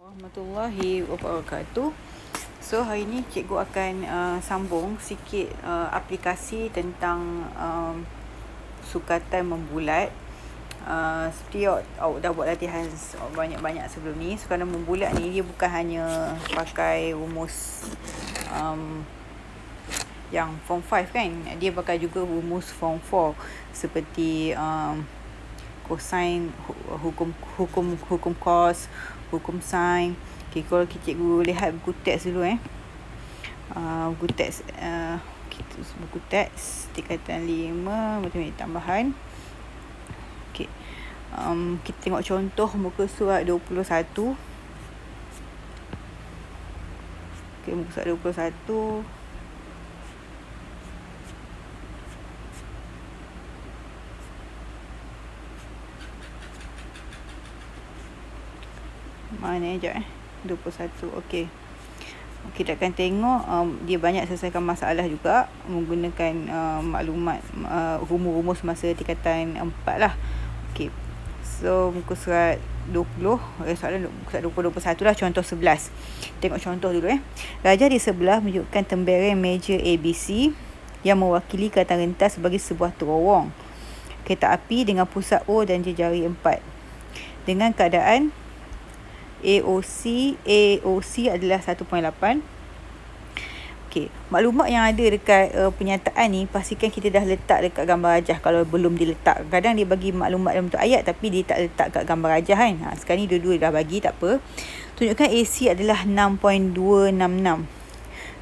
Warahmatullahi wabarakatuh. So hari ni cikgu akan sambung sikit aplikasi tentang sukatan membulat. Seperti awak dah buat latihan banyak-banyak sebelum ni. Sukatan membulat ni dia bukan hanya pakai rumus yang form 5 kan. Dia pakai juga rumus form 4 seperti cosine, hukum cos, hukum sin. Okay, kalau cikgu lihat buku teks dulu buku teks buku teks tingkatan 5 matematik tambahan. Okay, kita tengok contoh muka surat 21. Okay, muka surat 21. Mana sekejap 21. Okey. Kita akan tengok dia banyak selesaikan masalah juga menggunakan maklumat rumus-rumus masa tingkatan 4 lah. Okey. So muka surat 20, soalan muka surat 20 21 lah, contoh 11. Tengok contoh dulu Rajah di sebelah menunjukkan tembereng meja ABC yang mewakili kelihatan rentas sebagai sebuah terowong kereta api dengan pusat O dan jari 4. Dengan keadaan AOC adalah 1.8. Okey, maklumat yang ada dekat penyataan ni pastikan kita dah letak dekat gambar rajah kalau belum diletak. Kadang dia bagi maklumat dalam bentuk ayat tapi dia tak letak kat gambar rajah kan. Sekarang ni dua-dua dah bagi, tak apa. Tunjukkan AC adalah 6.266.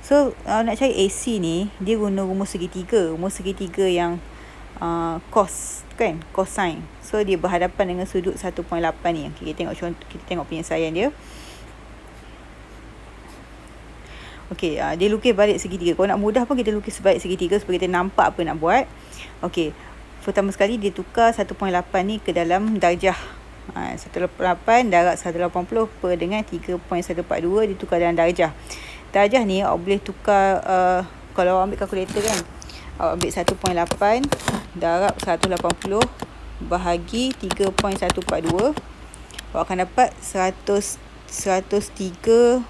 So nak cari AC ni dia guna rumus segitiga. Rumus segitiga yang cos kan, cosine. So dia berhadapan dengan sudut 1.8 ni. Okay, kita tengok contoh, kita tengok penyelesaian dia. Okey, dia lukis balik segitiga. Kalau nak mudah pun kita lukis balik segitiga supaya kita nampak apa nak buat. Okey, pertama sekali dia tukar 1.8 ni ke dalam darjah. 1.8 darab 180 per dengan 3.142 ditukar dalam darjah. Darjah ni awak boleh tukar kalau awak ambil kalkulator kan. Awak ambil 1.8 darab 180 bahagi 3.142. Awak akan dapat 103.12.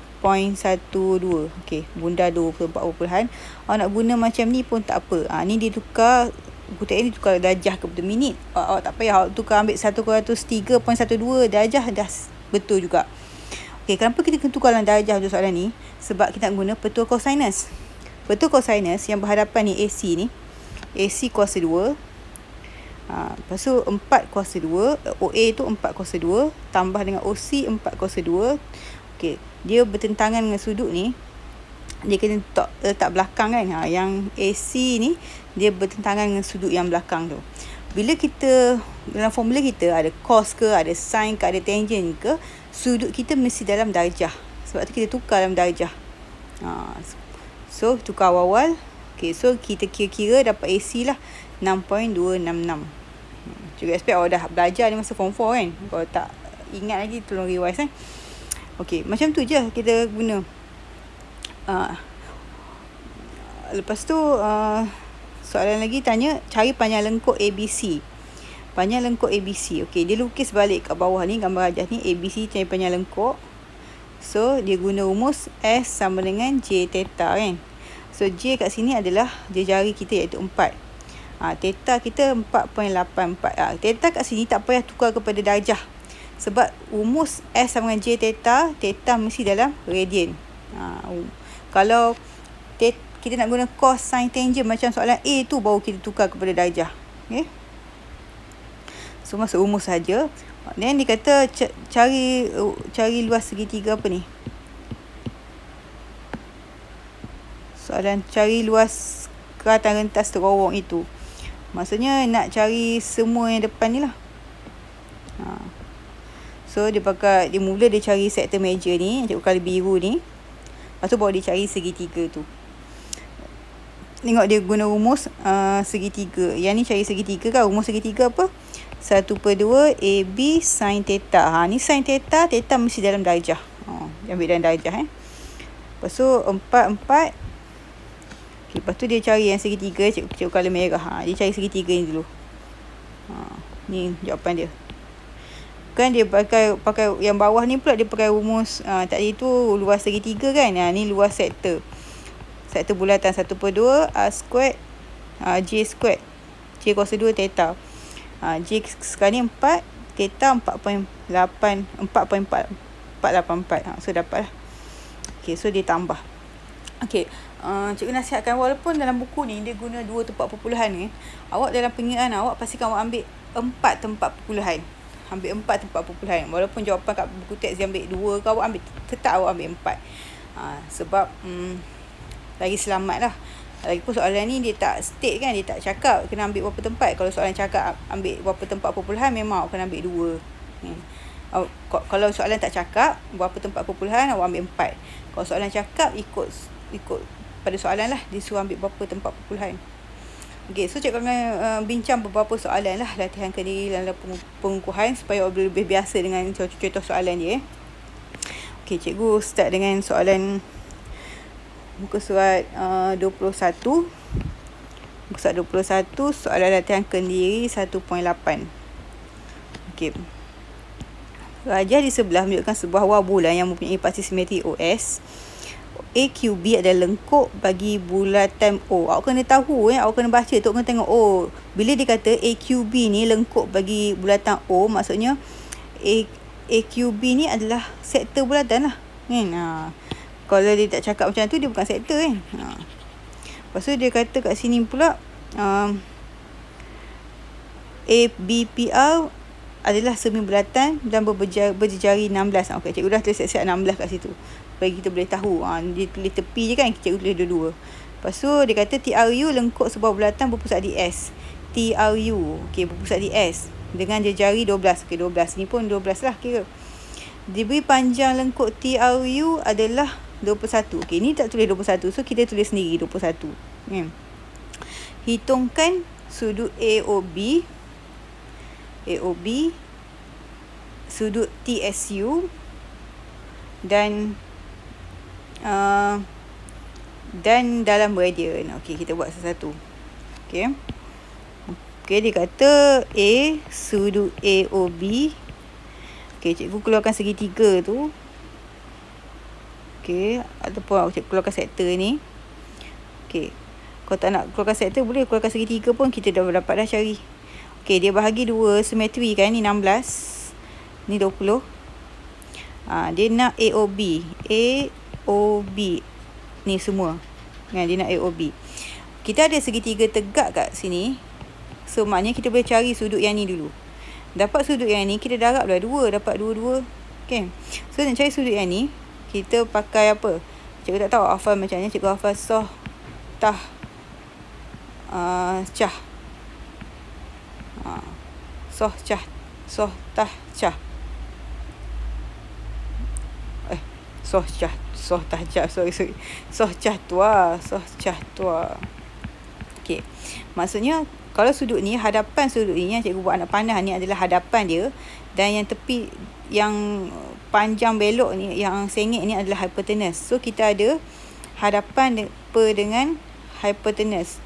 Okey, bunda 24 perpuluhan. Awak nak guna macam ni pun tak apa. Ni dia tukar, buku ni tukar darjah ke betul minit. Awak tak payah awak tukar ambil 103.12 darjah dah betul juga. Okey, kenapa kita kena tukar dalam darjah untuk soalan ni? Sebab kita nak guna petua cosinus. Petua cosinus yang berhadapan ni AC ni. AC kuasa 2. Lepas tu 4 kuasa 2. OA tu 4 kuasa 2. Tambah dengan OC 4 kuasa 2. Okey, dia bertentangan dengan sudut ni. Dia kena letak belakang kan. Yang AC ni dia bertentangan dengan sudut yang belakang tu. Bila kita dalam formula kita ada cos ke, ada sin ke, ada tangent ke, sudut kita mesti dalam darjah. Sebab tu kita tukar dalam darjah. So tukar awal-awal. Okay, so kita kira-kira dapat AC lah 6.266. Juga aspek awak dah belajar ni masa form 4 kan. Kalau tak ingat lagi tolong revise Okay, macam tu je kita guna. Lepas tu soalan lagi tanya cari panjang lengkuk ABC. Panjang lengkuk ABC. Okay, dia lukis balik kat bawah ni gambar rajah ni. ABC cari panjang lengkuk. So dia guna rumus S sama dengan J theta kan. So J kat sini adalah jari kita iaitu 4. Theta kita 4.84. Theta kat sini tak payah tukar kepada darjah. Sebab rumus S sama dengan J theta, theta mesti dalam radian. Kalau kita nak guna cos, sin, tangent macam soalan A tu baru kita tukar kepada darjah. Okay. So masuk rumus saja. Dan dia kata cari luas segitiga apa ni? Soalan cari luas kelihatan rentas terowong itu. Maksudnya nak cari semua yang depan ni lah. So dia mula dia cari sektor meja ni, cikgu kali biru ni. Lepas tu baru dia cari segitiga tu. Tengok dia guna rumus segitiga. Yang ni cari segitiga kan. Rumus segitiga apa? 1/2 AB sin theta. Ni sin theta, theta mesti dalam darjah. Ambil dalam darjah Lepas tu 4. Okay, lepas tu dia cari yang segitiga, cikgu colour merah. Dia cari segitiga ni dulu. Ni jawapan dia. Kan dia pakai yang bawah ni pula dia pakai rumus tadi tu luas segitiga kan. Ni luas sektor. Sektor bulatan 1/2 R squared J squared. J kuasa 2 theta. J sekarang ni 4, theta 4.484. So dapat lah. Okay, so dia tambah. Okay, cikgu nasihatkan walaupun dalam buku ni dia guna 2 tempat perpuluhan ni, awak dalam pengiraan awak pastikan awak ambil 4 tempat perpuluhan. Ambil 4 tempat perpuluhan. Walaupun jawapan kat buku teks dia ambil 2 ke, awak ambil, tetap awak ambil 4. Sebab lagi selamat lah. Lagipun soalan ni dia tak state kan, dia tak cakap kena ambil berapa tempat. Kalau soalan cakap ambil berapa tempat perpuluhan, memang awak kena ambil 2. Kalau soalan tak cakap berapa tempat perpuluhan, awak ambil 4. Kalau soalan cakap ikut pada soalan lah, dia suruh ambil berapa tempat perpuluhan. Okay, so cikgu akan bincang beberapa soalan lah, latihan kendiri dalam pengukuhan supaya awak lebih biasa dengan contoh soalan dia. Okay, cikgu start dengan soalan muka surat 21. Muka surat 21, soalan latihan kendiri 1.8. Okay. Rajah di sebelah menunjukkan sebuah warbulan yang mempunyai pasti simetri OS. AQB adalah lengkuk bagi bulatan O. Awak kena tahu, awak kena baca tu, kena tengok. Bila dia kata AQB ni lengkuk bagi bulatan O, maksudnya AQB ni adalah sektor bulatan lah kan. Kalau dia tak cakap macam tu, dia bukan sektor kan. Lepas tu dia kata kat sini pula ABPR adalah semi bulatan dan berjejari 16. Okay, cikgu dah tulis siap-siap 16 kat situ bagi kita boleh tahu. Dia tulis tepi je kan, cikgu tulis dua-dua. Lepas tu dia kata TRU lengkuk sebuah bulatan berpusat di S. TRU, okay, berpusat di S dengan jejari 12. Okay, 12 ni pun 12 lah kira. Diberi panjang lengkuk TRU adalah 21. Okay, ni tak tulis 21, so kita tulis sendiri 21. Hitungkan sudut AOB, sudut TSU dan dalam radian. Okey, kita buat satu-satu. Okey. Okey, dia kata A sudut AOB. Okey, cikgu keluarkan segitiga tu. Okey, ataupun cikgu keluarkan sektor ni. Okey. Kalau tak nak keluarkan sektor, boleh keluarkan segitiga pun, kita dah dapat dah cari. Okey, dia bahagi 2 simetri kan, ni 16. Ni 20. Dia nak AOB ni semua kan, dia nak AOB. Kita ada segitiga tegak kat sini, so maknanya kita boleh cari sudut yang ni dulu. Dapat sudut yang ni, kita darab lah 2, dapat 2 okay. So nak cari sudut yang ni, kita pakai apa? Cikgu tak tahu hafal macam mana. Cikgu hafal soh tah cah. Soh tah cah. Soh tah cah, sorry. Soh cah tua. Okey. Maksudnya kalau sudut ni, hadapan sudut ni yang cikgu buat anak panah ni adalah hadapan dia, dan yang tepi yang panjang belok ni, yang sengit ni adalah hypotenuse. So kita ada hadapan dengan hypotenuse.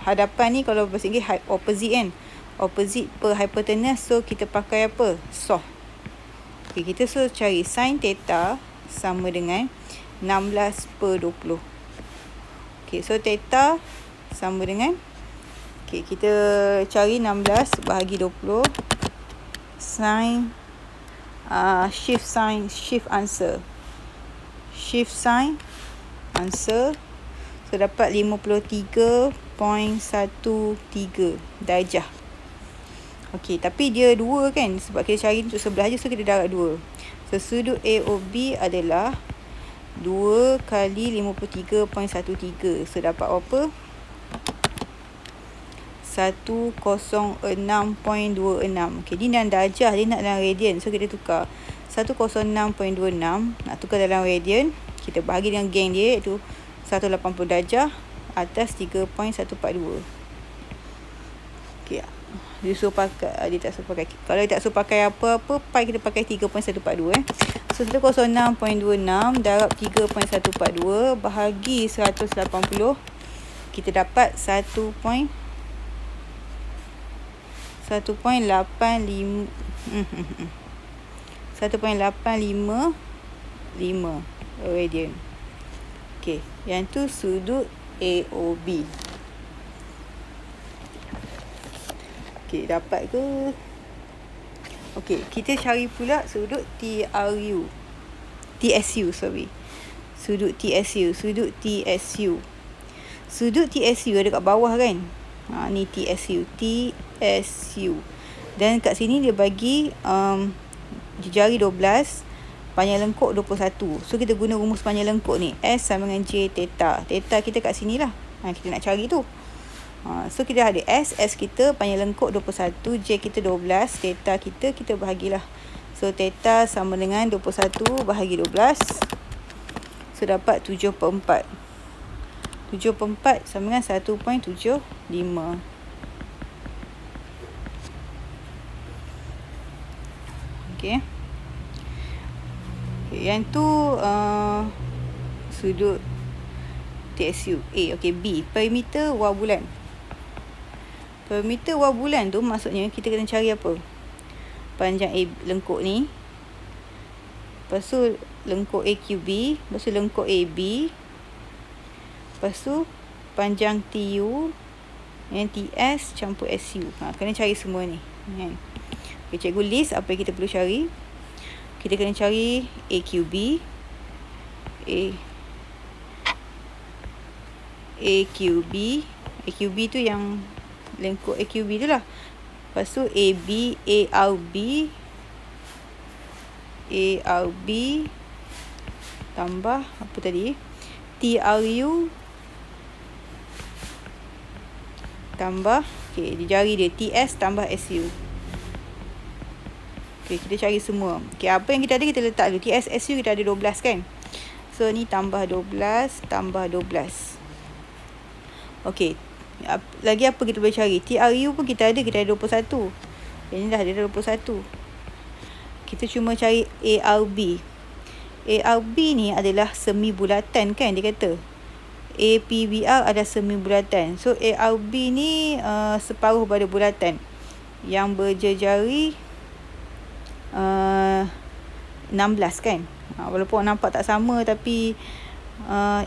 Hadapan ni kalau bahasa Inggeris opposite kan. Opposite per hypotenuse, so kita pakai apa? Soh. Okay, kita cari sin theta sama dengan 16/20. Okay, so theta sama dengan, okay, kita cari 16 bahagi 20. Sin, shift answer. So dapat 53.13 darjah. Okey, tapi dia 2 kan, sebab kita cari untuk sebelah je, so kita darab 2. So sudut AOB adalah 2 kali 53.13. So dapat apa? 106.26. Okey, ni dalam darjah, dia nak dalam radian, so kita tukar 106.26 nak tukar dalam radian, kita bahagi dengan geng dia, iaitu 180 darjah atas 3.142. Okey, dia suruh pakai, dia tak suruh pakai, kalau dia tak suruh pakai apa-apa, pi kita pakai 3.142 So 106.26 darab 3.142 bahagi 180, kita dapat 1.142. 1.85 radian. Okey, yang tu sudut AOB. Okey, dapat ke? Okey, kita cari pula sudut TSU, sorry. Sudut TSU. Sudut TSU ada kat bawah kan? Ni TSU. Dan kat sini dia bagi jari 12, panjang lengkuk 21. So kita guna rumus panjang lengkuk ni. S sama dengan J theta. Theta kita kat sini lah. Kita nak cari tu. So kita ada S kita panjang lengkuk 21, J kita 12, theta kita bahagilah. So theta sama dengan 21 bahagi 12. So dapat 7/4. 7/4 sama dengan 1.75. Okey. Yang tu sudut TSU. Okey, B, perimeter wall bulan. Perimeter wall bulan tu maksudnya kita kena cari apa? Panjang lengkuk ni. Lepas tu lengkuk AQB, lepas tu lengkuk AB. Lepas tu panjang TU yang TS campur SU. Kena cari semua ni. Okay, cikgu list apa yang kita perlu cari. Kita kena cari AQB. AQB tu yang lengkuk AQB tu lah. Lepas tu AB, ARB tambah apa tadi? TRU tambah, di jari dia TS tambah SU. Kita cari semua. Apa yang kita ada kita letak dulu. TS, SU kita ada 12 kan? So ni tambah 12 tambah 12. Lagi apa kita boleh cari? TRU pun kita ada 21. Ini dah ada 21. Kita cuma cari ARB. ARB ni adalah semi bulatan kan dia kata. APBR ada semi bulatan. So ARB ni separuh pada bulatan yang berjejari 16 kan. Walaupun nampak tak sama tapi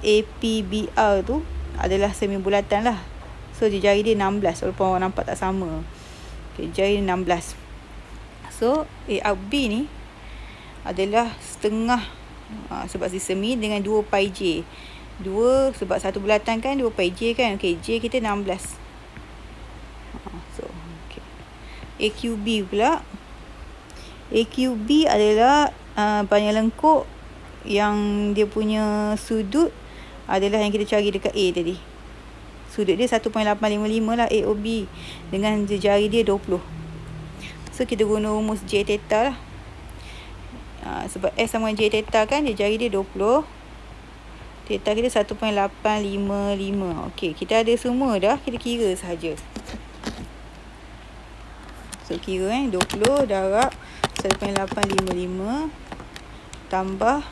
APBR tu adalah semi bulatan lah. So jari dia 16 walaupun nampak tak sama. Jari dia 16. So ARB ni adalah setengah sebab semi dengan 2 pi J. 2 sebab satu bulatan kan 2 pi J kan. J kita 16. AQB pula. AQB adalah panjang lengkuk yang dia punya sudut adalah yang kita cari dekat A tadi. Sudut dia 1.855 lah AOB dengan jari dia 20. So kita guna rumus J theta lah. Sebab S sama J theta kan, jari dia 20. Theta kita 1.855. Okey, kita ada semua dah, kita kira sahaja. So kira 20 darab 1.855 tambah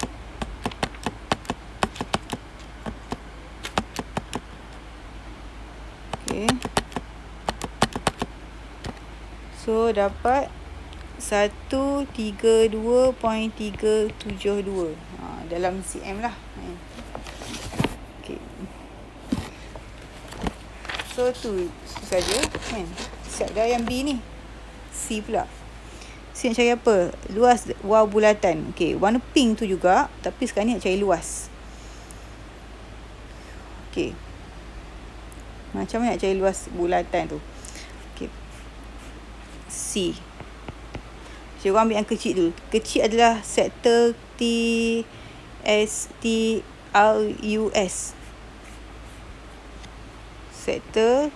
so dapat 132.372 dalam cm lah. So tu saja kan. Siap dah yang B ni. C pula. C nak cari apa? Luas wall bulatan. Warna pink tu juga, tapi sekarang ni nak cari luas. Macam mana nak cari luas bulatan tu? C. Cikgu ambil yang kecil dulu. Kecil adalah sektor TRUS. Sektor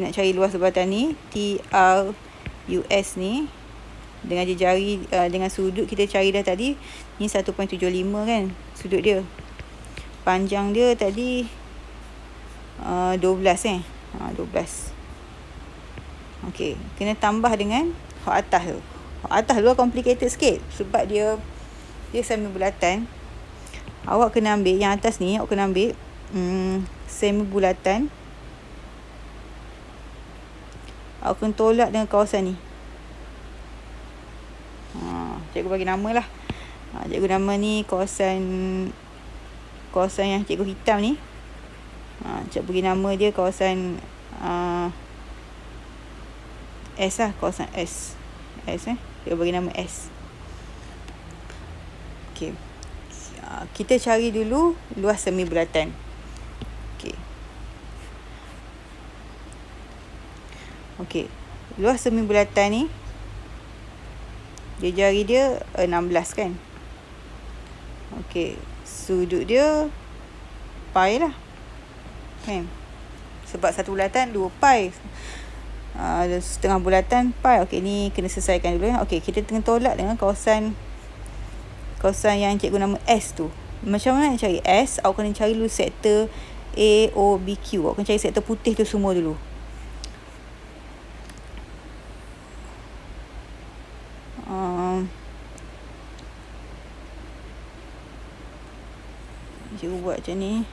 nak cari luas bulatan ni TRUS ni dengan jari dengan sudut kita cari dah tadi ni 1.75 kan sudut dia. Panjang dia tadi 12 12. Kena tambah dengan hak atas tu. Hak atas tu complicated sikit sebab dia semi bulatan. Awak kena ambil yang atas ni, awak kena ambil semi bulatan awak kena tolak dengan kawasan ni. Cikgu bagi nama lah. Cikgu nama ni kawasan yang cikgu hitam ni. Cikgu bagi nama dia kawasan S lah, kawasan S. Cikgu bagi nama S. Okey. Kita cari dulu luas semi bulatan. Okey. Luas semi bulatan ni, dia jari dia 16 kan. Okey. Sudut dia pi lah. Kan? Sebab satu bulatan 2 pi. Setengah bulatan pi. Okey, ni kena selesaikan dulu. Okey, kita tengah tolak dengan kawasan yang cikgu nama S tu. Macam mana nak cari S? Awak kena cari dulu sektor A, O, B, Q. Awak kena cari sektor putih tu semua dulu. Cikgu buat macam ni.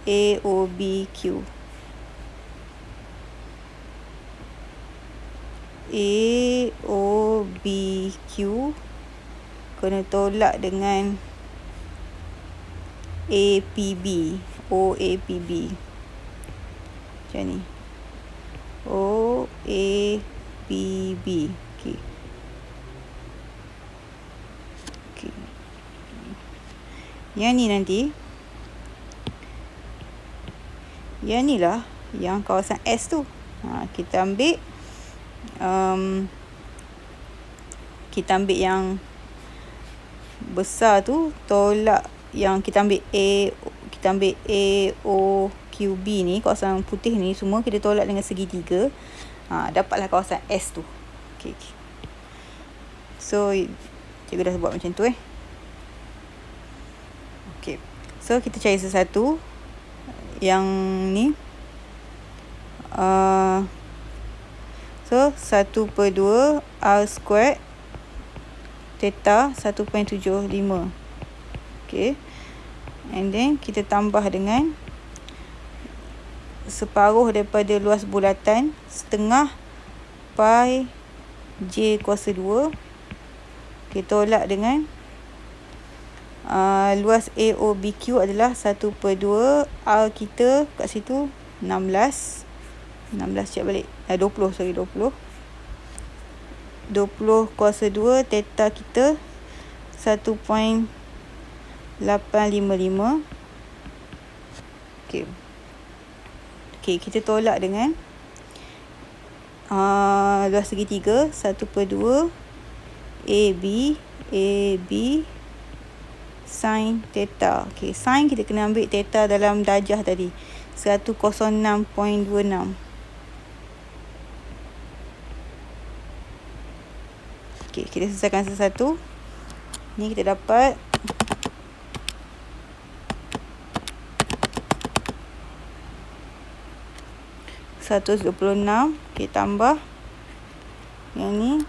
A, O, B, Q. A, O, B, Q kena tolak dengan A, P, B. O, A, P, B. Macam ni. O, A, P, B. Okey. Yang ni nanti. Yang ni lah yang kawasan S tu. Kita ambil yang besar tu, tolak yang kita ambil A, O, Q, B ni, kawasan putih ni semua kita tolak dengan segitiga. Dapatlah kawasan S tu. Okay. So cikgu dah buat macam tu Okay. So kita cari sesuatu yang ni. So 1/2 R squared theta 1.75. Okay. And then kita tambah dengan separuh daripada luas bulatan setengah pi J kuasa 2. Kita tolak dengan luas AOBQ adalah 1/2 R kita kat situ 16 cek balik 20 kuasa 2 theta kita 1.855. Okey, kita tolak dengan luas segitiga 1/2 AB sin theta. Okey, sin kita kena ambil theta dalam darjah tadi. 106.26. Okey, kita selesaikan satu-satu. Ni kita dapat 126. Okey, tambah yang ni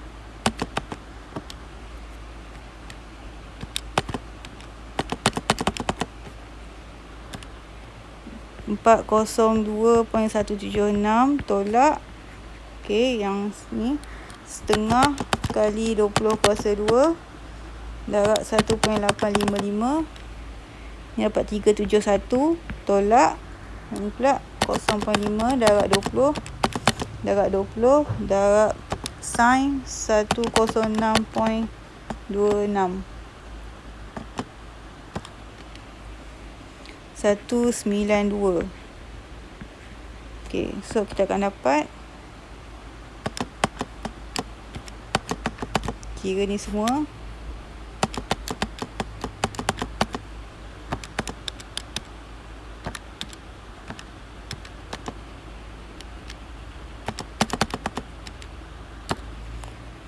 402.176 tolak. Okey, yang ni setengah kali 20 kuasa 2 darab 1.855. Ni dapat 371 tolak. Ni pula 0.5 darab 20 darab sin 106.26. 192. Okey, so kita akan dapat kira ni semua.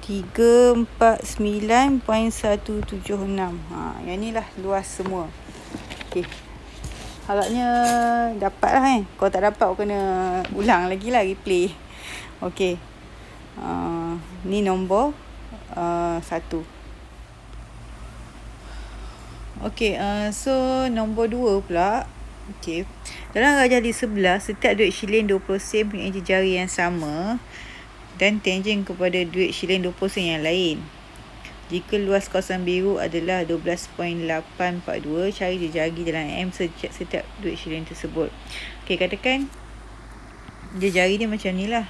Tiga 449.176. Yang ni lah luas semua. Okey. Harapnya dapat lah Kalau tak dapat, kena ulang lagi lah, replay. Okey. Ni nombor 1. Okey, so nombor 2 pula. Okey. Dalam rajah di sebelah, setiap duit shilling 20 sen punya jari yang sama. dan tangent kepada duit shilling 20 sen yang lain. Jika luas kawasan biru adalah 12.842, cari jejari dalam M setiap duit shilling tersebut. Okey, katakan jejari dia macam ni lah.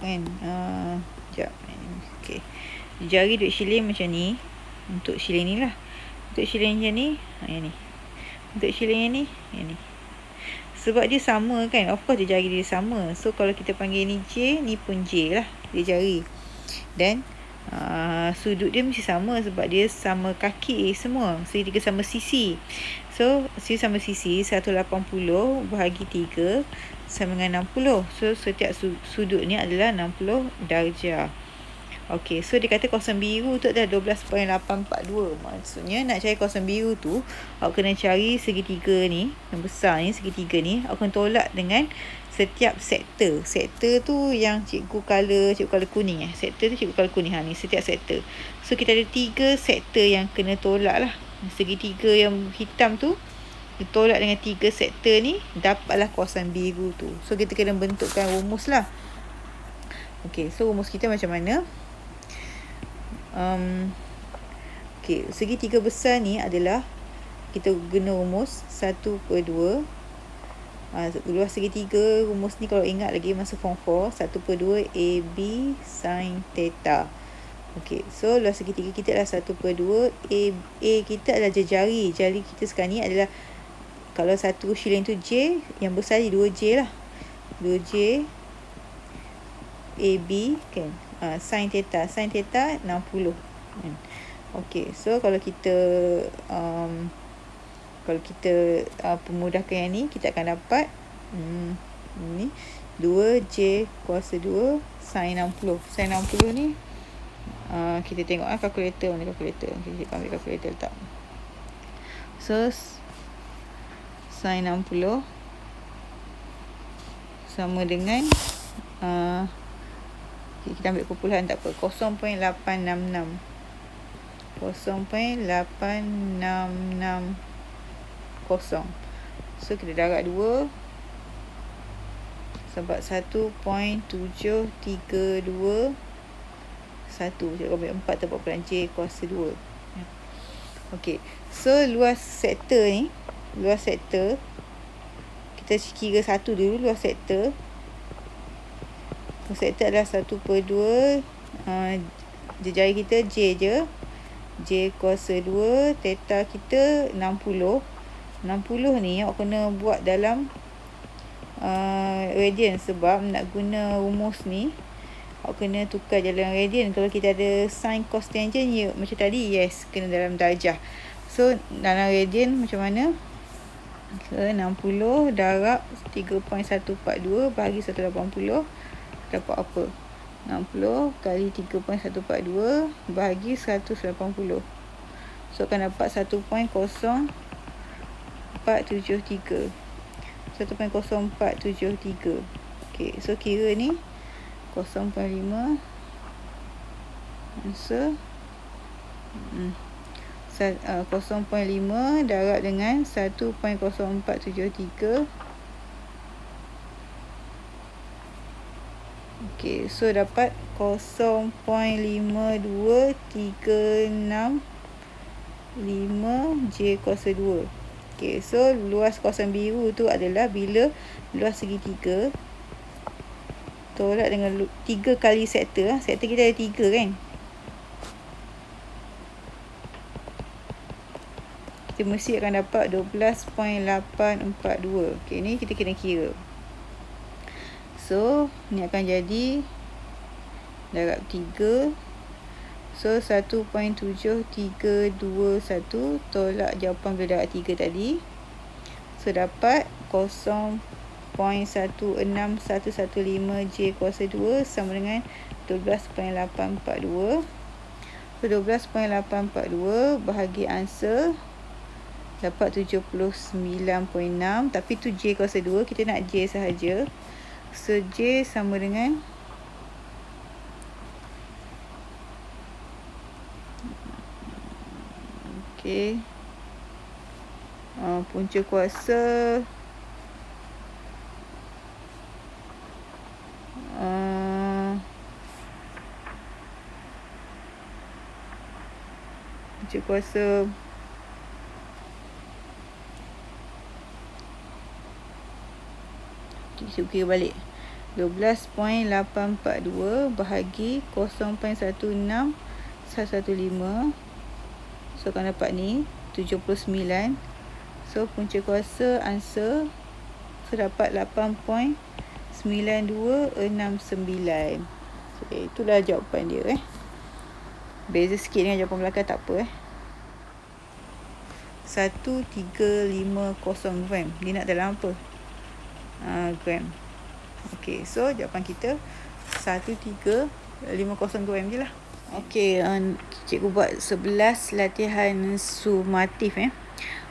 Kan? Sekejap. Okey. Jejari duit shilling macam ni. Untuk shilling ni lah. Untuk shilling macam ni, yang ni. Untuk shilling yang ni, yang ni. Sebab dia sama kan. Of course jejari dia sama. So kalau kita panggil ni J, ni pun J lah. Jejari. Dan sudut dia mesti sama sebab dia sama kaki semua. Segitiga sama sisi. So sisi sama sisi 180 bahagi 3 sama dengan 60. So setiap sudut ni adalah 60 darjah. Okey, so dia kata kawasan biru tu adalah 12.842. Maksudnya nak cari kawasan biru tu, awak kena cari segitiga ni, yang besar ni, segitiga ni, awak kena tolak dengan setiap sektor. Sektor tu yang cikgu colour kuning Sektor tu cikgu colour kuning. Ni setiap sektor. So kita ada 3 sektor yang kena tolak lah. Segitiga yang hitam tu ditolak dengan 3 sektor ni, dapatlah kawasan biru tu. So kita kena bentukkan rumus lah. Okey, so rumus kita macam mana? Okey, segitiga besar ni adalah kita guna rumus 1/2. Luas segitiga, rumus ni kalau ingat lagi masa form 4, 1/2 AB sin theta. Okey, so luas segitiga kita adalah 1/2. A kita adalah jari. Jari kita sekarang ni adalah, kalau satu shilling tu J, yang besar ni 2J lah. 2J AB kan. Sin theta 60. Okey, so kalau kita pemudahkan yang ni, kita akan dapat ni 2J kuasa 2 sin 60. Sin 60 ni kita tengok kalkulator. Mana kalkulator? Okay, kita ambil kalkulator letak. So sin 60 sama dengan kita ambil perpuluhan tak apa, 0.866. 0.8660. So kita darab 2 sebab 1.732 Cikgu ambil 4 tempat pelan J kuasa 2. Okey, so luas sektor ni, kita kira satu dulu. Luas sektor adalah 1/2. Jejari kita J je. J kuasa 2. Theta kita 60. 60 ni awak kena buat dalam radian. Sebab nak guna rumus ni, awak kena tukar dalam radian. Kalau kita ada sin cos tangent, ya macam tadi, yes, kena dalam darjah. So dalam radian macam mana? 60 darab 3.142 bahagi 180. Dapat apa? 60 kali 3.142 bahagi 180. So akan dapat 1.0473. 1.0473. Okey, so kira ni 0.5. Answer 0.5 darab dengan 1.0473. Okey, so dapat 0.5236 J kuasa 2. Okey, so luas kawasan biru tu adalah bila luas segitiga tolak dengan 3 kali sektor. Sektor kita ada 3 kan. Kita mesti akan dapat 12.842. Okey, ni kita kena kira. So ni akan jadi darab 3. So 1.7321 tolak jawapan bila darab 3 tadi. So dapat 0.16115 J kuasa 2 sama dengan 12.842. So 12.842 bahagi answer dapat 79.6. Tapi tu J kuasa 2, kita nak J sahaja. So J sama dengan okey, punca kuasa punca kuasa kita kira balik 12.842 bahagi 0.16115. So akan dapat ni 79. So punca kuasa answer so dapat 8.9269. So itulah jawapan dia Beza sikit dengan jawapan belakang, tak apa 1350 gram. Dia nak dalam apa? Gram. Okey, so jawapan kita 1350 gram je lah. Okey, cikgu buat 11 latihan sumatif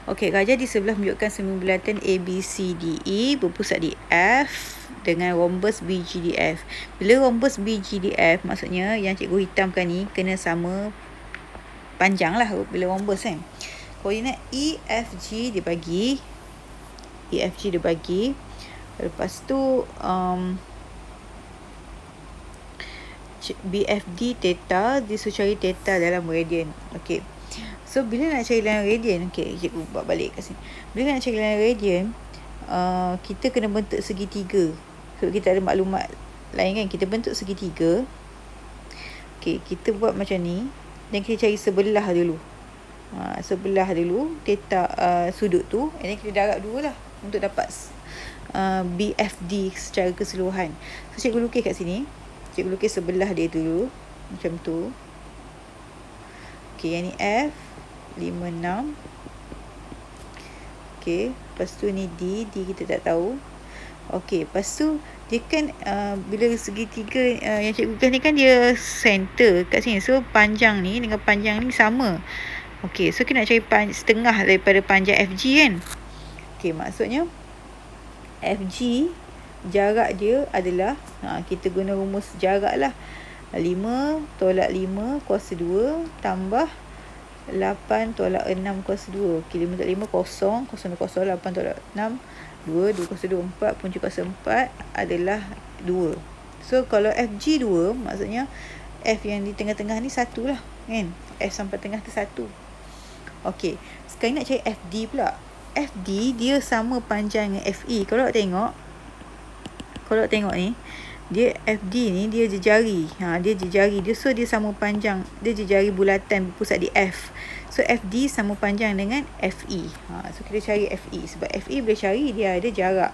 Okey, gajah di sebelah menunjukkan sembilan bulatan A, B, C, D, E berpusat di F dengan rhombus B, G, D, F. Bila rhombus B, G, D, F, maksudnya yang cikgu hitamkan ni kena sama panjang lah bila rhombus Koordinat E, F, G dibagi. Lepas tu BFD theta, dia suruh cari theta dalam radian. Okey. So bila nak cari dalam radian, cikgu buat balik kat sini. Bila nak cari dalam radian, kita kena bentuk segitiga. So kita ada maklumat lain kan, kita bentuk segitiga. Okey, kita buat macam ni dan kita cari sebelah dulu. Sebelah dulu theta sudut tu, and then kita darab dua lah untuk dapat BFD secara keseluruhan. So cikgu lukis kat sini. Cikgu lukis sebelah dia dulu macam tu. Okey, yang ni F 56. Okey, lepas tu ni D kita tak tahu. Okey, lepas tu dia kan bila segitiga yang cikgu lukis ni kan dia center kat sini. So panjang ni dengan panjang ni sama. Okey, so kita nak cari setengah daripada panjang FG kan. Okey, maksudnya FG jarak dia adalah kita guna rumus jarak lah. 5 tolak 5 kuasa 2 tambah 8 tolak 6 kuasa 2. Okey, 5 tolak 5 kosong, 8 tolak 6 2 kuasa 2 4, punca kuasa 4 adalah 2. So kalau FG 2, maksudnya F yang di tengah-tengah ni 1 lah kan. F sampai tengah tu 1. Okey, sekarang nak cari FD pula. FD dia sama panjang dengan FE. Kalau tengok ni, dia FD ni dia jejari. Dia jejari dia, so dia sama panjang. Dia jejari bulatan berpusat di F. So FD sama panjang dengan FE. So kita cari FE sebab FE boleh cari dia ada jarak.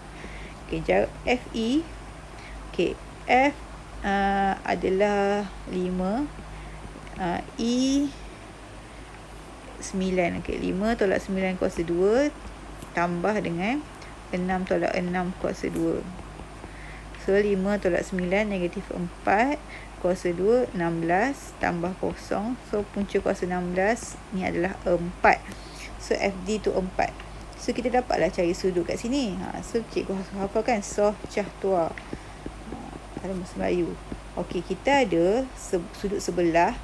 Okey, jarak FE. Okey, F adalah 5. E 9. Okey, 5 tolak 9 kuasa 2 tambah dengan 6 tolak 6 kuasa 2. So 5 tolak 9 negatif 4 kuasa 2 16 tambah 0. So punca kuasa 16 ni adalah 4. So FD tu 4. So kita dapatlah cari sudut kat sini. So cikgu hafalkan soh cah tua. Dalam bahasa Melayu. Okey, kita ada sudut sebelah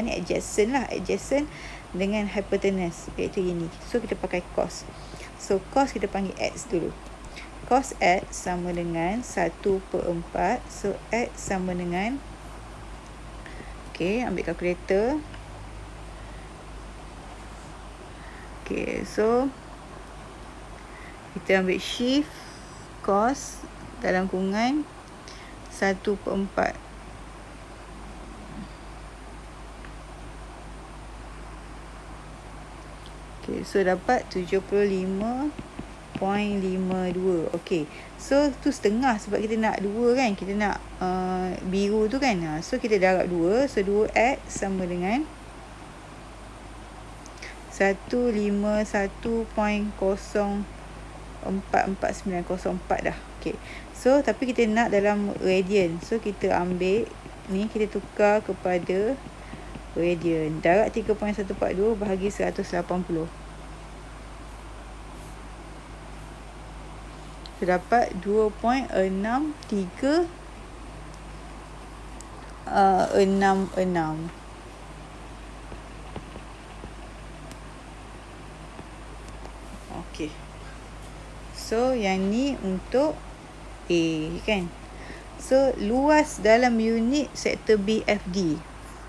ni adjacent lah. Adjacent dengan hypotenuse, iaitu ini. So kita pakai cos. So cos kita panggil X dulu. Cos X sama dengan 1/4. So X sama dengan, okey, ambil kalkulator. Okey, so kita ambil shift cos dalam kurungan 1/4. Okay, so dapat 75.52. Okay, so tu setengah sebab kita nak 2 kan. Kita nak biru tu kan. So kita darab 2. So 2X sama dengan 151.044904 dah. Okay, so tapi kita nak dalam radian. So kita ambil ni, kita tukar kepada radian. Darab 3.142 bahagi 180. Terdapat 2.6366. Okey. So yang ni untuk A kan. So luas dalam unit sektor BFD.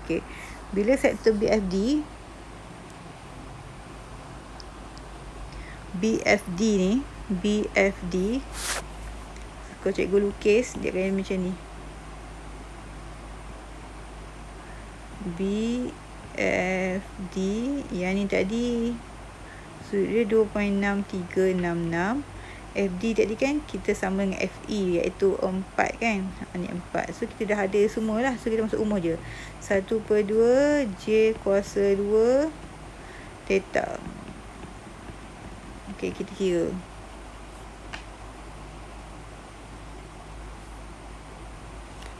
Okey. Bila sektor BFD BFD ni, BFD, kalau cikgu lukis dia akan macam ni. BFD yang ni tadi sudut dia 2.6366. FD tadi kan kita sama dengan FE iaitu 4 kan. Ni 4. So kita dah ada semua lah. So kita masuk umur je. 1/2 J kuasa 2 theta. Okey, kita kira.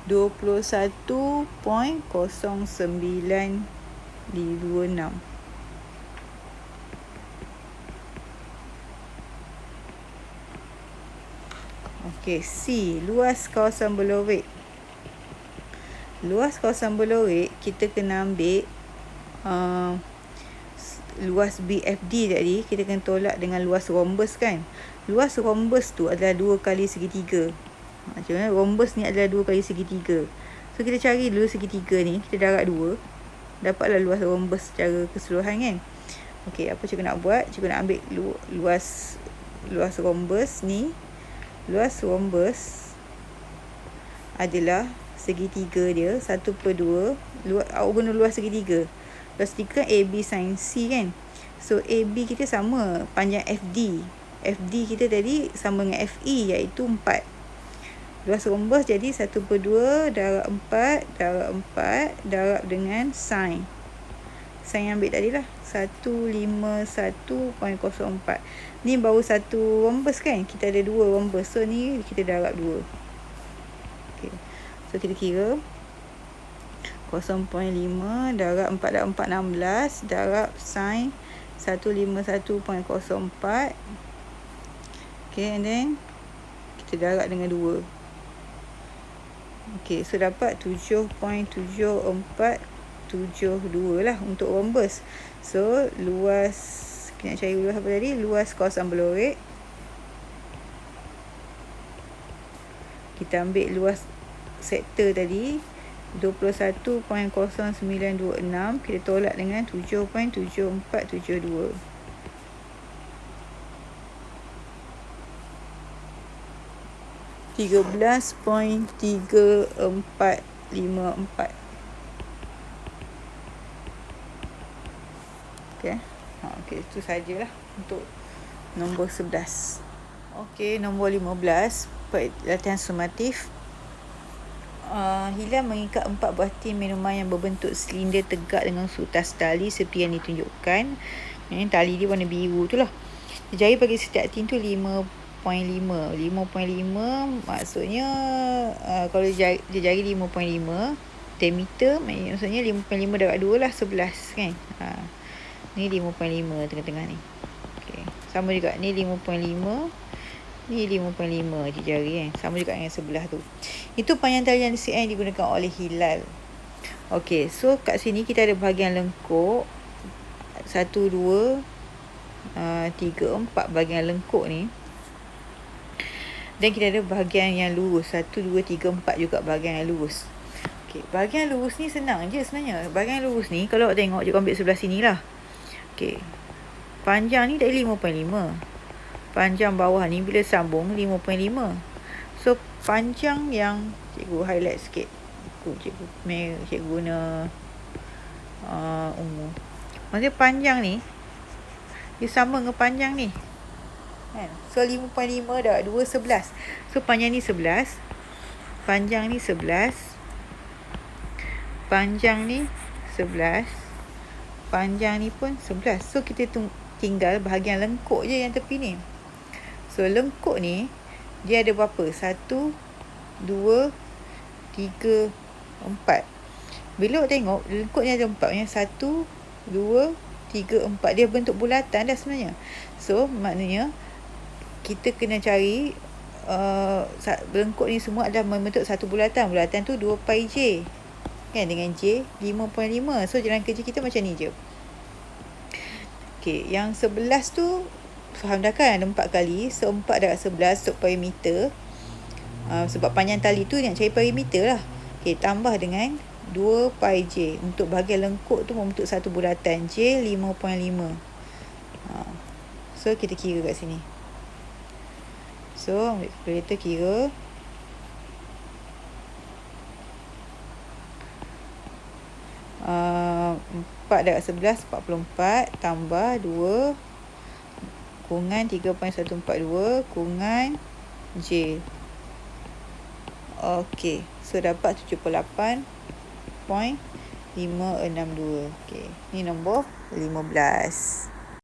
(21.0926). Okey, C, luas kawasan berlorek. Luas kawasan berlorek kita kena ambil luas BFD tadi, kita kena tolak dengan luas rhombus kan. Luas rhombus tu adalah 2 kali segitiga. Macam mana? Rhombus ni adalah 2 kali segitiga. So kita cari dulu segitiga ni, kita darab 2. Dapatlah luas rhombus secara keseluruhan kan. Okey, apa cikgu nak buat? Cikgu nak ambil luas rhombus ni. Luas rhombus adalah segitiga dia 1/2. Awak guna luas segitiga. Luas segitiga AB sin C kan. So AB kita sama panjang FD. FD kita tadi sama dengan FE iaitu 4. Luas rhombus jadi 1/2 darab 4 darab 4 darab dengan sin. Sin yang ambil tadi lah 151.04. Ni baru satu rhombus kan. Kita ada 2 rhombus. So ni kita darab 2. Okay. So kita kira 0.5 darab 4 darab 4 16 darab sin 151.04. Okay, and then kita darab dengan 2. Okay, so dapat 7.7472 lah untuk rhombus. So luas, kita nak cari luas apa tadi? Luas kawasan berlorek. Kita ambil luas sektor tadi 21.0926, kita tolak dengan 7.7472. (13.3454). Okey. Okey, itu sajalah untuk nombor 11. Okey, nombor 15, latihan sumatif. Hilal mengikat 4 buah tin minuman yang berbentuk silinder tegak dengan sutas tali seperti yang ditunjukkan. Ini tali dia warna biru tu lah. Jari bagi setiap tin tu 5.5 maksudnya kalau dia jari 5.5 diameter, maksudnya 5.5 darab 2 lah 11 kan. Ni 5.5 tengah-tengah ni. Okey, sama juga ni 5.5, ni 5.5 di jari kan. Sama juga dengan sebelah tu. Itu panjang talian CN yang digunakan oleh Hilal. Okey, so kat sini kita ada bahagian lengkuk 1, 2, 3, 4 bahagian lengkuk ni. Dan kita ada bahagian yang lurus 1, 2, 3, 4 juga bahagian yang lurus. Okey, bahagian lurus ni senang je sebenarnya. Bahagian lurus ni kalau awak tengok, cikgu ambil sebelah sini lah. Okey, panjang ni dari 5.5. Panjang bawah ni bila sambung 5.5. So panjang yang cikgu highlight sikit. Cikgu guna ungu. Maksudnya panjang ni dia sama dengan panjang ni kan. So 5.5 darab 2 11. So panjang ni 11, panjang ni 11, panjang ni 11, panjang ni pun 11. So kita tinggal bahagian lengkuk je yang tepi ni. So lengkuk ni dia ada berapa? 1, 2, 3, 4. Bila awak tengok lengkuk ni ada 4, yang 1, 2, 3, 4. Dia bentuk bulatan dah sebenarnya. So maknanya kita kena cari lengkuk ni semua adalah membentuk satu bulatan. Bulatan tu 2 pi J kan, dengan J 5.5. So jalan kerja kita macam ni je. Okey, yang 11 tu faham dah kan, ada 4 kali. So 4 darab 11 untuk perimeter. Sebab panjang tali tu nak cari perimeter lah. Okey, tambah dengan 2 pi J. Untuk bahagian lengkuk tu membentuk satu bulatan J 5.5. So kita kira kat sini. So ambil kalkulator kira. 4 darab 11 44 tambah 2 kurungan 3.142 kurungan J. Okey, so dapat 78.562. Okey, ni nombor 15.